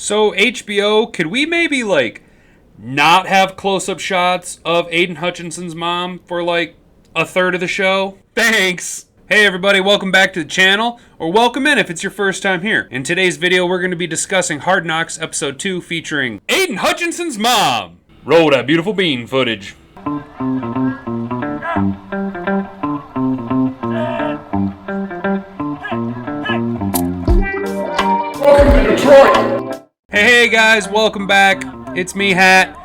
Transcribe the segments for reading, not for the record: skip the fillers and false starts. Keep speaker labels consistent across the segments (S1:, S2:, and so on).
S1: So HBO, could we maybe not have close-up shots of Aiden Hutchinson's mom for a third of the show? Thanks! Hey everybody, welcome back to the channel, or welcome in if it's your first time here. In today's video, we're going to be discussing Hard Knocks Episode 2 featuring Aiden Hutchinson's mom. Roll that beautiful bean footage. Welcome to Detroit! Hey guys, welcome back. It's me, Hat.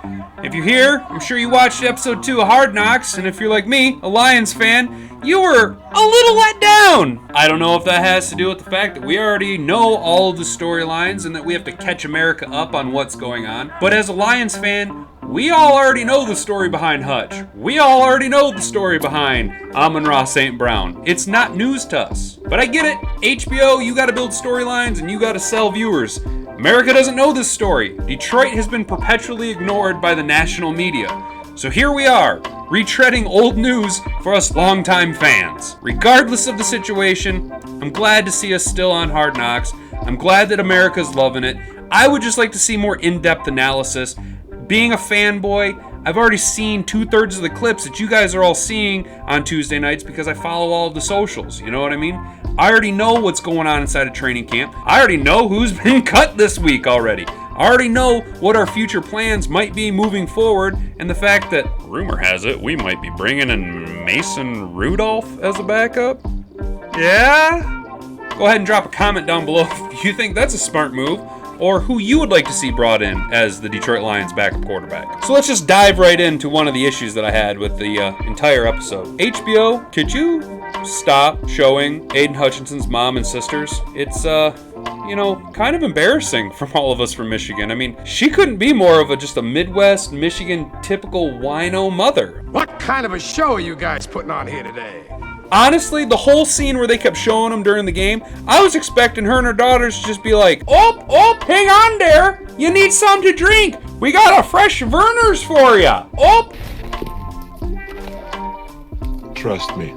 S1: If you're here, I'm sure you watched episode 2 of Hard Knocks, and if you're like me, a Lions fan, you were a little let down. I don't know if that has to do with the fact that we already know all of the storylines and that we have to catch America up on what's going on. But as a Lions fan, we all already know the story behind Hutch. We all already know the story behind Amon-Ra St. Brown. It's not news to us. But I get it. HBO, you gotta build storylines and you gotta sell viewers. America doesn't know this story. Detroit has been perpetually ignored by the national media. So here we are, retreading old news for us longtime fans. Regardless of the situation, I'm glad to see us still on Hard Knocks. I'm glad that America's loving it. I would just like to see more in-depth analysis. Being a fanboy, I've already seen 2/3 of the clips that you guys are all seeing on Tuesday nights because I follow all of the socials, you know what I mean? I already know what's going on inside of training camp. I already know who's been cut this week already. I already know what our future plans might be moving forward, and the fact that, rumor has it, we might be bringing in Mason Rudolph as a backup. Yeah? Go ahead and drop a comment down below if you think that's a smart move, or who you would like to see brought in as the Detroit Lions backup quarterback. So let's just dive right into one of the issues that I had with the entire episode. HBO, could you stop showing Aiden Hutchinson's mom and sisters? It's, kind of embarrassing from all of us from Michigan. I mean, she couldn't be more of just a Midwest, Michigan typical wino mother.
S2: What kind of a show are you guys putting on here today?
S1: Honestly, the whole scene where they kept showing them during the game, I was expecting her and her daughters to just be like, oh, hang on there. You need something to drink. We got a fresh Verner's for you. Oh.
S3: Trust me.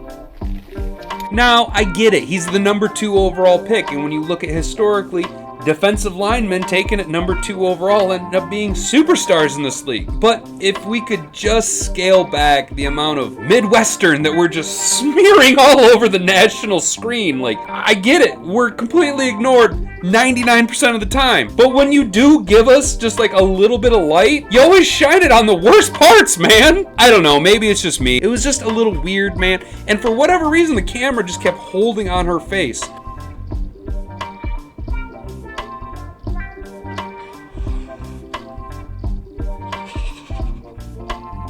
S1: Now, I get it. He's the number 2 overall pick. And when you look at historically, defensive linemen taken at number 2 overall end up being superstars in this league. But if we could just scale back the amount of Midwestern that we're just smearing all over the national screen, I get it. We're completely ignored 99% of the time. But when you do give us just a little bit of light, you always shine it on the worst parts, man. I don't know. Maybe it's just me. It was just a little weird, man. And for whatever reason, the camera just kept holding on her face.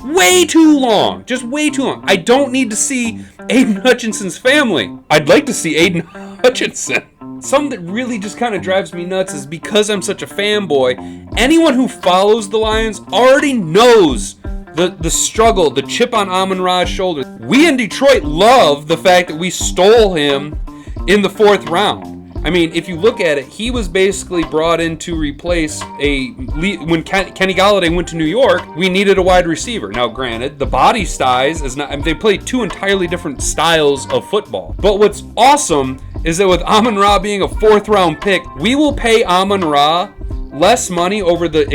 S1: Way too long. Just way too long. I don't need to see Aiden Hutchinson's family. I'd like to see Aiden Hutchinson. Something that really just kind of drives me nuts is because I'm such a fanboy, anyone who follows the Lions already knows the struggle, the chip on Amon-Ra's shoulder. We in Detroit love the fact that we stole him in the 4th round. I mean, if you look at it, he was basically brought in to replace when Kenny Golladay went to New York, we needed a wide receiver. Now, granted, the body size is not, they play 2 entirely different styles of football. But what's awesome is that with Amon-Ra being a 4th round pick, we will pay Amon-Ra less money over the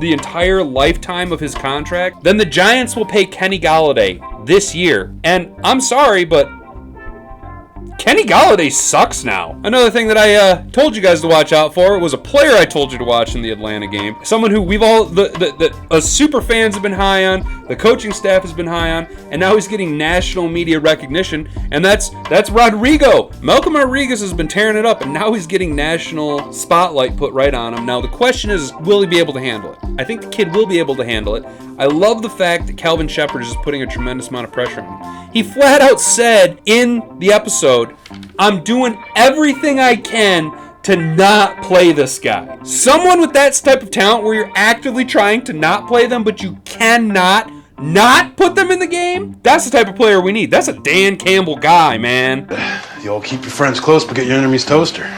S1: entire lifetime of his contract than the Giants will pay Kenny Golladay this year. And I'm sorry, but Kenny Golladay sucks now. Another thing that I told you guys to watch out for was a player I told you to watch in the Atlanta game. Someone who we've all, the super fans have been high on, the coaching staff has been high on, and now he's getting national media recognition, and that's Rodrigo. Malcolm Rodriguez has been tearing it up, and now he's getting national spotlight put right on him. Now the question is, will he be able to handle it? I think the kid will be able to handle it. I love the fact that Calvin Shepard is just putting a tremendous amount of pressure on him. He flat out said in the episode, I'm doing everything I can to not play this guy. Someone with that type of talent where you're actively trying to not play them, but you cannot not put them in the game, that's the type of player we need. That's a Dan Campbell guy, man.
S3: You all keep your friends close, but get your enemies toaster.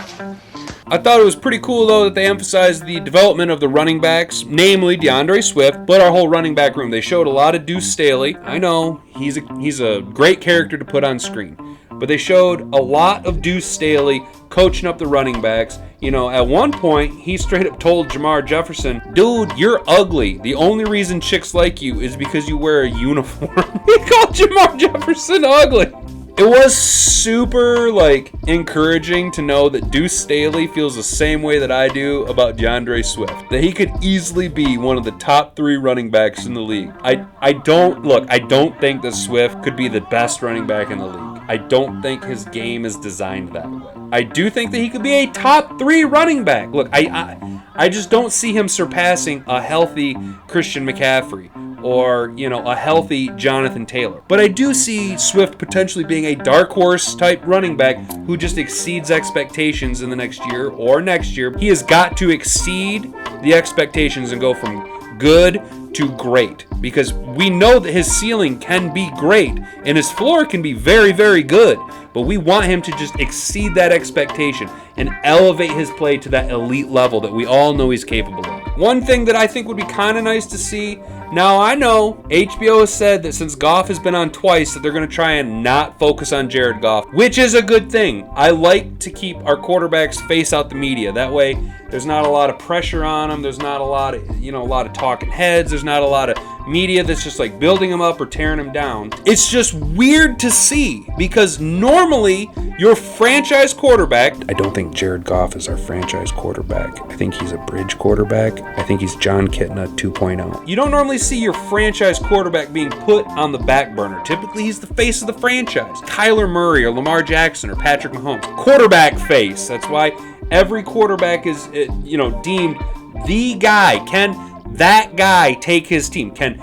S1: I thought it was pretty cool, though, that they emphasized the development of the running backs, namely DeAndre Swift, but our whole running back room. They showed a lot of Deuce Staley. I know, he's a great character to put on screen. but they showed a lot of Deuce Staley coaching up the running backs. You know, at one point, he straight up told Jamar Jefferson, dude, you're ugly. The only reason chicks like you is because you wear a uniform. He called Jamar Jefferson ugly. It was super, encouraging to know that Deuce Staley feels the same way that I do about DeAndre Swift. That he could easily be one of the top 3 running backs in the league. I don't think that Swift could be the best running back in the league. I don't think his game is designed that way. I do think that he could be a top 3 running back. Look, I just don't see him surpassing a healthy Christian McCaffrey or, a healthy Jonathan Taylor. But I do see Swift potentially being a dark horse type running back who just exceeds expectations in the next year or next year. He has got to exceed the expectations and go from good to great, because we know that his ceiling can be great and his floor can be very, very good, but we want him to just exceed that expectation and elevate his play to that elite level that we all know he's capable of. One thing that I think would be kind of nice to see, now I know HBO has said that since Goff has been on twice that they're going to try and not focus on Jared Goff, which is a good thing. I like to keep our quarterbacks face out the media. That way there's not a lot of pressure on them. There's not a lot of, a lot of talking heads. There's not a lot of media that's just building them up or tearing them down. It's just weird to see because normally your franchise quarterback, I don't think Jared Goff is our franchise quarterback. I think he's a bridge quarterback. I think he's John Kitna 2.0. You don't normally see your franchise quarterback being put on the back burner. Typically, he's the face of the franchise. Kyler Murray or Lamar Jackson or Patrick Mahomes. Quarterback face. That's why every quarterback is, deemed the guy. Can that guy take his team? Can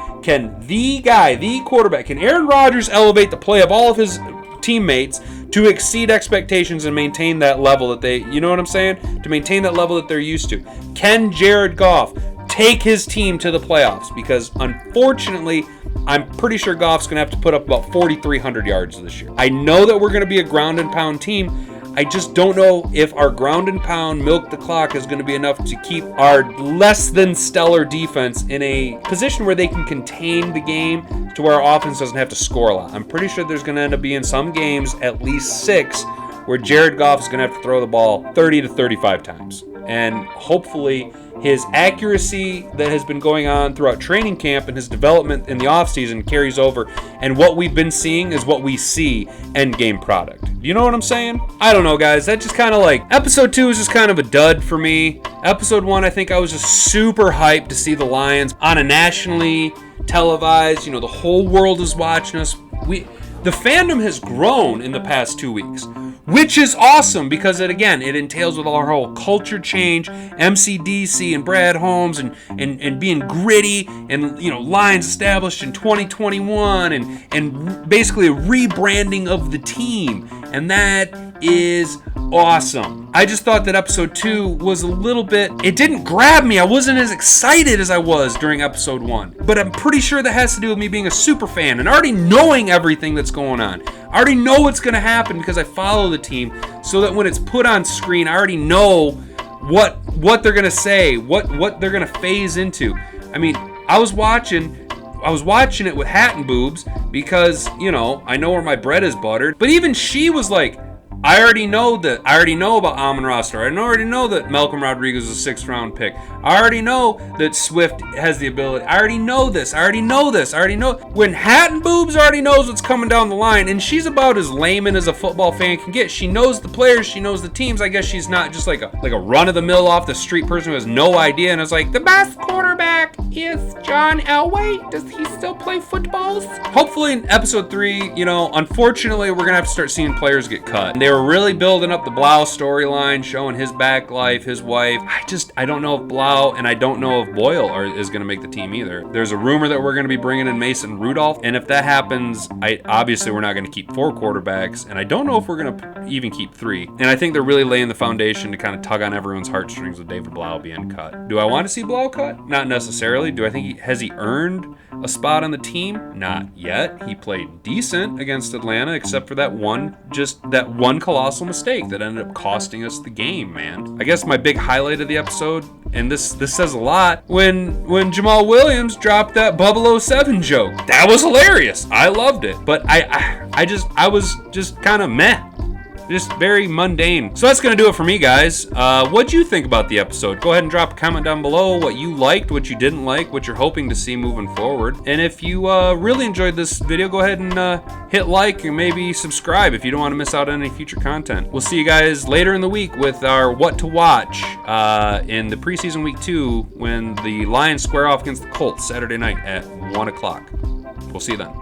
S1: the quarterback, can Aaron Rodgers elevate the play of all of his teammates to exceed expectations and maintain that level that they, you know what I'm saying? To maintain that level that they're used to. Can Jared Goff take his team to the playoffs? Because unfortunately, I'm pretty sure Goff's going to have to put up about 4,300 yards this year. I know that we're going to be a ground and pound team. I just don't know if our ground and pound milk the clock is going to be enough to keep our less than stellar defense in a position where they can contain the game to where our offense doesn't have to score a lot. I'm pretty sure there's going to end up being some games, at least 6, where Jared Goff is going to have to throw the ball 30 to 35 times. And hopefully his accuracy that has been going on throughout training camp and his development in the offseason carries over. And what we've been seeing is what we see end game product. Do you know what I'm saying? I don't know, guys. That just kind of episode 2 is just kind of a dud for me. Episode 1, I think I was just super hyped to see the Lions on a nationally televised, the whole world is watching us. The fandom has grown in the past 2 weeks, which is awesome because it entails with our whole culture change, MCDC and Brad Holmes and being gritty and, Lions established in 2021 and basically a rebranding of the team. And that is awesome. I just thought that episode 2 was a little bit, it didn't grab me. I wasn't as excited as I was during episode 1. But I'm pretty sure that has to do with me being a super fan and already knowing everything that's going on. I already know what's going to happen because I follow the team, so that when it's put on screen, I already know what they're going to say, what they're going to phase into. I mean, I was watching it with Hat and Boobs because, I know where my bread is buttered. But even she was like, I already know about Amon-Ra St. Brown. I already know that Malcolm Rodrigo is a 6th round pick. I already know that Swift has the ability. I already know this. I already know. When Hat and Boobs already knows what's coming down the line, and she's about as layman as a football fan can get. She knows the players. She knows the teams. I guess she's not just like a run-of-the-mill off-the-street person who has no idea and is like, the best quarterback is John Elway. Does he still play footballs? Hopefully in episode 3, unfortunately, we're going to have to start seeing players get cut. They were really building up the Blau storyline, showing his back life, his wife. I don't know if Blau and I don't know if Boyle is going to make the team either. There's a rumor that we're going to be bringing in Mason Rudolph, and if that happens, obviously we're not going to keep 4 quarterbacks, and I don't know if we're going to even keep 3. And I think they're really laying the foundation to kind of tug on everyone's heartstrings with David Blau being cut. Do I want to see Blau cut? Not necessarily. Do I think has he earned a spot on the team? Not yet. He played decent against Atlanta, except for that one colossal mistake that ended up costing us the game, man. I guess my big highlight of the episode, and this says a lot, when Jamal Williams dropped that Bubble 07 joke. That was hilarious. I loved it. But I was just kind of meh. Just very mundane. So that's going to do it for me, guys. What'd you think about the episode? Go ahead and drop a comment down below what you liked, what you didn't like, what you're hoping to see moving forward. And if you really enjoyed this video, go ahead and hit like and maybe subscribe if you don't want to miss out on any future content. We'll see you guys later in the week with our what to watch in the preseason week 2 when the Lions square off against the Colts Saturday night at 1 o'clock. We'll see you then.